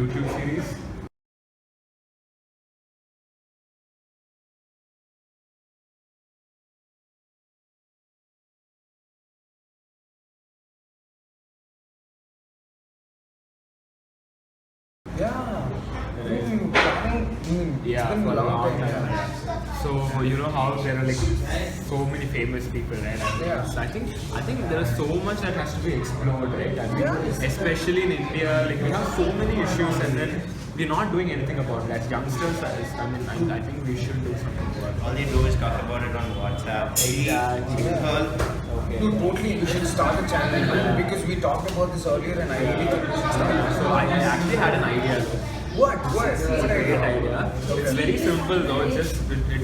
YouTube series. Yeah. It's Yeah, been for a a long long time. time. So you know how there are like so many famous people, right? Yeah. So I think there is so much that has to be explored, right? I mean, Yeah. especially in India, like we have so many issues, and then we're not doing anything about that. Youngsters, I think we should do something about it. All they do is talk about it on WhatsApp. Exactly. Yeah. Dude, totally, we should start a channel, man, because we talked about this earlier and I really think we should start. So I actually had an idea. Though. What? What It's a great idea. It's very simple though. It's just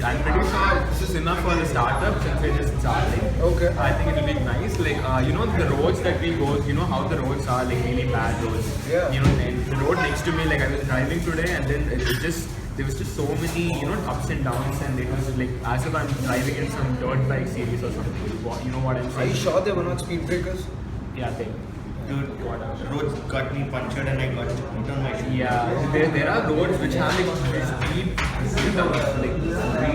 I'm pretty sure this is enough for the startup since we're just starting. Okay. I think it will be nice. Like you know the roads that we go. You know how the roads are like really bad roads. Yeah. You know and the road next to me. Like I was driving today and then it just there was just so many ups and downs and it was like as if I'm driving in some dirt bike series or something. You know what I'm Are saying? you sure there were not speed breakers? Yeah. They, Dude, roads got me punctured and I got put on my shoe. Yeah, there are roads which have like these deep like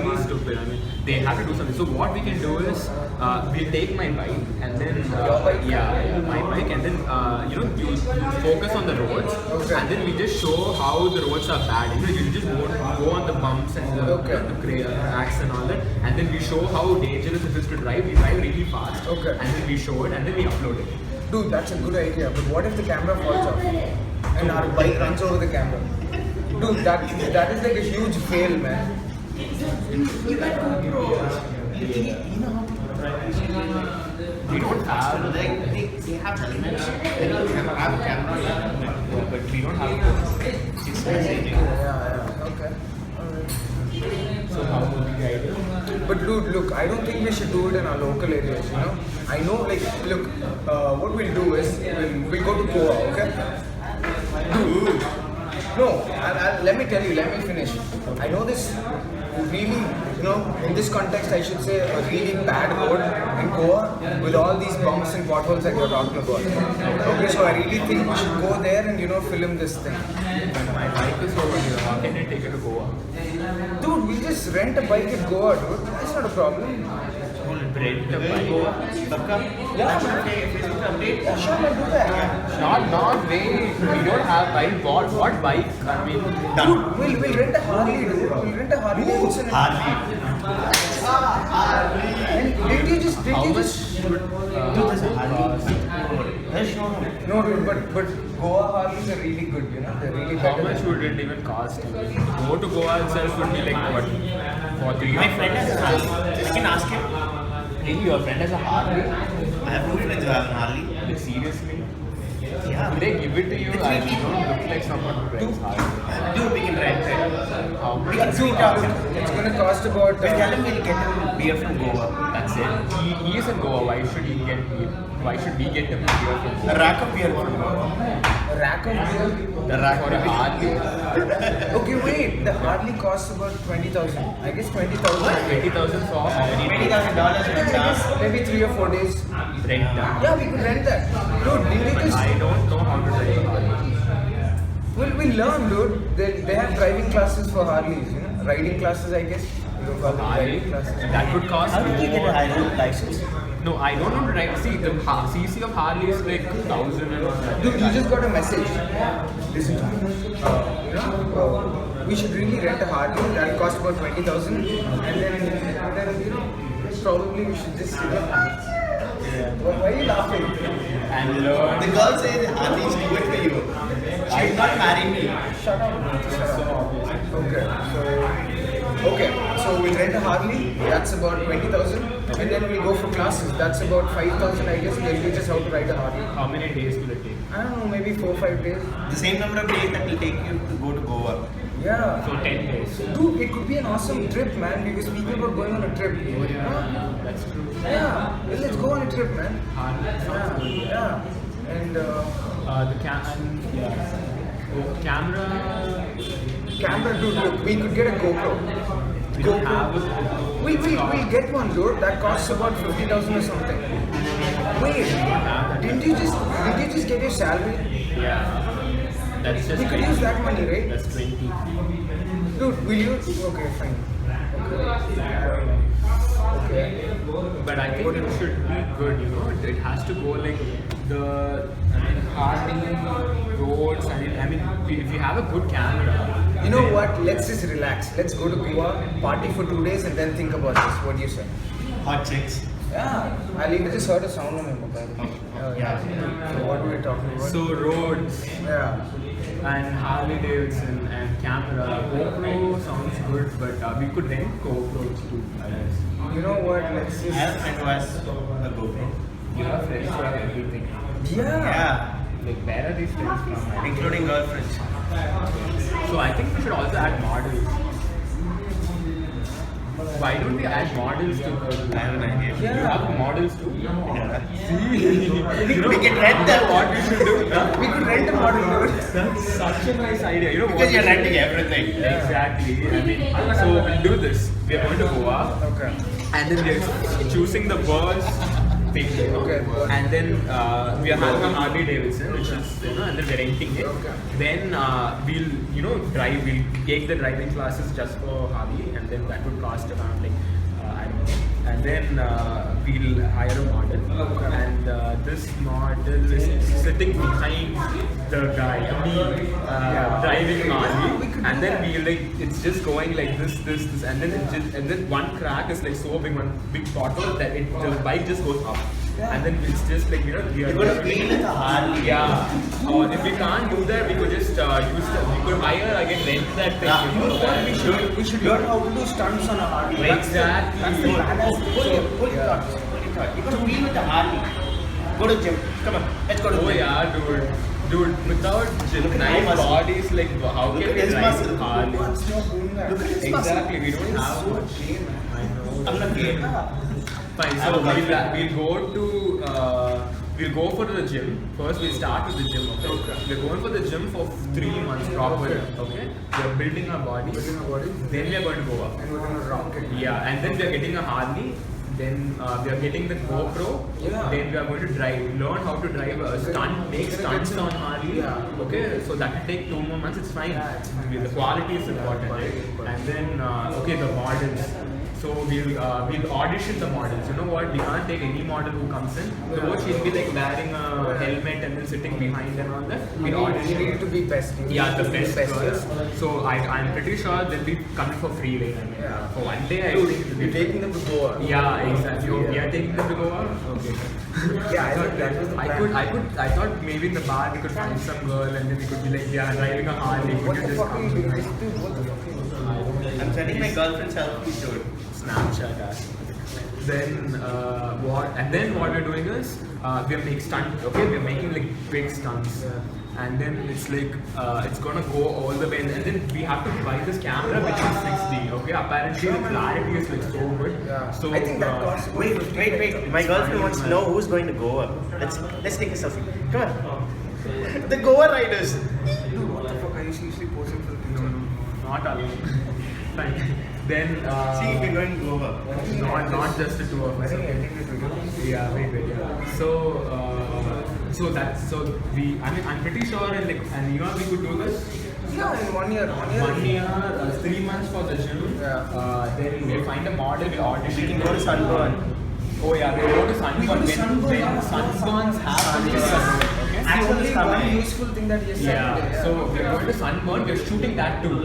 really stupid. I mean, they have to do something. So what we can do is we'll take my bike and then Your bike? yeah, my bike and then you focus on the roads Okay. and then we just show how the roads are bad. You just go on the bumps and the cracks and all that, and then we show how dangerous it is to drive. We drive really fast, Okay. and then we show it and then we upload it. Dude, that's a good idea, but what if the camera falls off and our bike runs over the camera? Dude, that is like a huge fail, man. We don't have They have limits. They don't have a camera. yeah, but we don't have It's fascinating. Yeah, okay. Alright. so how would we guide it? But dude, look, I don't think we should do it in our local areas, you know? I know, like, look, what we'll do is, we'll go to Goa, okay? Dude, no, let me tell you, let me finish. I know this really, in this context, I should say a really bad road in Goa with all these bumps and potholes that you're talking about. Okay, so I really think we should go there and, film this thing. But my bike is over here. How can I take it to Goa? Dude, we just rent a bike in Goa, dude. That's not a problem. Rent a bike. Yeah, Facebook update. yeah, sure, we'll do that. Not wait. We don't have bike. What bike? I mean, Dude, we'll rent a Harley, dude. We'll rent a Harley Davidson. Harley. And did you just how much would Dude, there's a Harley. There's showroom. No, dude, but Goa Harleys are really good, They're really how better. much would it even cost? Go to Goa itself would be like what? For 3 My friend has a Harley. You can ask him. Hey, your friend has a Harley? I have two friends who have a Harley. Like seriously? Yeah. Do they give it to you? I don't look like someone who rents Harley. Dude, we can rent it. How We much? can sweet talk him. It's gonna cost about. We'll tell him we'll get him beer from Goa. That's it. He is in Goa. Why should we get him here from A Goa? rack of beer from Goa. a rack of beer. The rack For a Harley? Okay, wait. The Harley costs about 20,000. I guess 20,000. 20,000 for how many days? $20,000 in town. Maybe 3 or 4 days. Rent that. Yeah, we could rent that. Dude, did But they just? I don't know how to drive a Harley. We'll learn, dude. They have driving classes for Harleys, riding classes, I guess. You don't call them Harley? riding classes. That would cost How did you get a more. high road license? No, I don't know to drive. See, the CC of Harley is like 1,000 and all that. Dude, you just got a message. Listen to me. We should really rent a Harley. That'll cost about 20,000. And then probably we should just. Why are you laughing? And learn. The girl says Harley is too good for you. She will not marry me. Shut up. Shut up. Okay, so we'll rent a Harley. That's about 20,000. And then we'll go for classes. That's about 5,000, I guess. They'll teach us how to ride a Harley. How many days will it take? I don't know, maybe 4 or 5 days. The same number of days that will take you to go to Goa. Yeah. So 10 days. Dude, it could be an awesome trip, man. We were speaking about going on a trip. That's true. Yeah, let's go on a trip, man. Harley. Yeah. And camera, dude, look, we could get a GoPro. We don't have a We'll get one, dude. That costs about 50,000 or something. Wait, did you just get your salary? Yeah. That's just We could 20. use that money, right? That's 20. Dude, will you? Okay, fine. Okay. But I think it should be good, you know. It has to go like Harley, roads, if you have a good camera. You know then- what? Let's just relax. Let's go to Goa, party for 2 days, and then think about this. What do you say? Hot chicks. Yeah. I just heard a sound on my mobile. Yeah. So what were we talking about? So roads Yeah. and Harley Davidson and camera. GoPro sounds good, but we could rent GoPros too, I guess. You know what? Let's I have a just. friend who has a GoPro. You have friends who have everything. Yeah. Yeah. Like where are these friends from? Including girlfriends. So I think we should also add models. Why don't we add models to the? I have an idea. You have models too? Yeah. We can rent them. What we should do? Huh? We could rent a model, dude. That's such a nice idea. You know Because what you're we should renting do? everything. Exactly. I mean, so we'll do this. We are going to Goa, Okay. and then we're choosing the worst thing. Okay. And then we are having a Harley Davidson, which is and then we're renting it. Okay. Then we'll drive. We'll take the driving classes just for Harley, and then that would cost around like I don't know. And then we'll hire a model, and this model is sitting behind the guy, me, driving Harley, and then we like it's just going like this, and then and then one crack is like so big, one big bottle that the bike just goes up, and then it's just like we You're are going to clean with a Harley. yeah. Or if we can't do that, we could just we could hire again rent that thing. Yeah. You know, that We should learn how to do stunts on a Harley. Exactly. That's the badass. Hold your thought. You're going to clean with the Harley. Go to gym. Come on. Let's go to Oh gym. yeah, dude, without Look at nice my muscle. bodies, like how Look can at we his drive muscle. Harley? What's not doing that? Look at his muscle. Exactly, we don't have so much. gay, man. I know. I'm not gay. Fine, I so have a we'll go to we'll go for the gym. First we'll start with the gym, okay? We're going for the gym for 3 months proper, okay? We're building our bodies. Building our bodies. Then we are going to go up. And we're gonna rock it. Yeah, and then we are getting a Harley. Then we are getting the GoPro. Yeah. Then we are going to learn how to drive a stunt, make stunts on Harley. Yeah. Okay, so that will take 2 more months. It's fine. Yeah, it's fine. The quality is important, quality right? is important. And then okay, the models. So we'll audition the models. You know what? We can't take any model who comes in. Though she'll be like wearing a helmet and then sitting behind and all that. We'll You audition. need to be best. You Yeah, need the to be best girls. yeah. So I'm pretty sure they'll be coming for free. Like, I mean, Yeah. for one day, I Dude, think it'll we're be taking them to Goa. yeah, exactly. Oh, we are taking them to Goa. Okay. Yeah, I think that was the plan. I thought maybe in the bar we could find some girl and then we could be like, yeah, driving a Harley. What Could you the just fuck are you come? doing? Dude, what the fuck are you doing? I'm sending my girlfriend's selfie to it. Snapchat ass. Then what we're doing is we're making stunt. Okay, we're making like big stunts. And then it's like it's gonna go all the way, and then we have to buy this camera which is 6D. Okay, apparently the clarity is like so good. Yeah. So I think that costs. Wait. My girlfriend wants to know who's going to Goa. Let's take a selfie. Come on. The Goa riders. Dude, what the fuck are you seriously posing for the picture? Not alone. Fine. Then See, we're going to Goa. not just the two of us. I think Okay? ending this video. Yeah, wait. Yeah. So I'm pretty sure and you know we could do this. Yeah, in 1 year. 1 year, 3 months for the gym. Yeah. Then we'll find a model, we'll audition. We can go to Sunburn. Oh yeah, we'll go to Sunburn. We go to Sunburn. When Sunburns happen in Sunburn. Okay? That's the Axel only is one coming. useful thing that he has said Yeah, today. so we're going to Sunburn, we're shooting that too.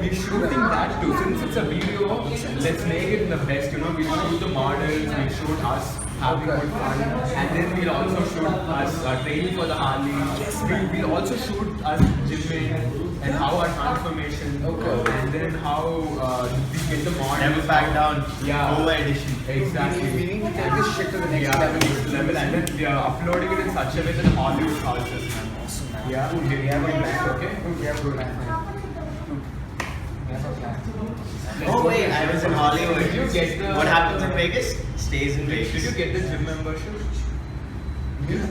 We're shooting that too. Since it's a video, let's make it the best, you know. We'll shoot the models, we'll shoot us having good fun. And then we'll also shoot us training for the Harley. We'll also shoot us gymming and how our transformation. And then how we get the models. Never back down. Yeah. Goa edition. Exactly. We need to take this shit to the next Yeah, level. next level, and then we are uploading it in such a way that Hollywood houses, man. Awesome, man. Yeah, we have a plan, okay? We have good. Oh wait, I was in Hollywood. Did you get the- What happens in Vegas stays in Did you Vegas. get the gym membership? Yeah.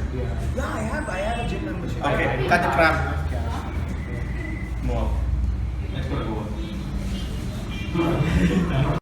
Yeah, I have a gym membership. Okay, cut the crap. More. Let's go to Goa.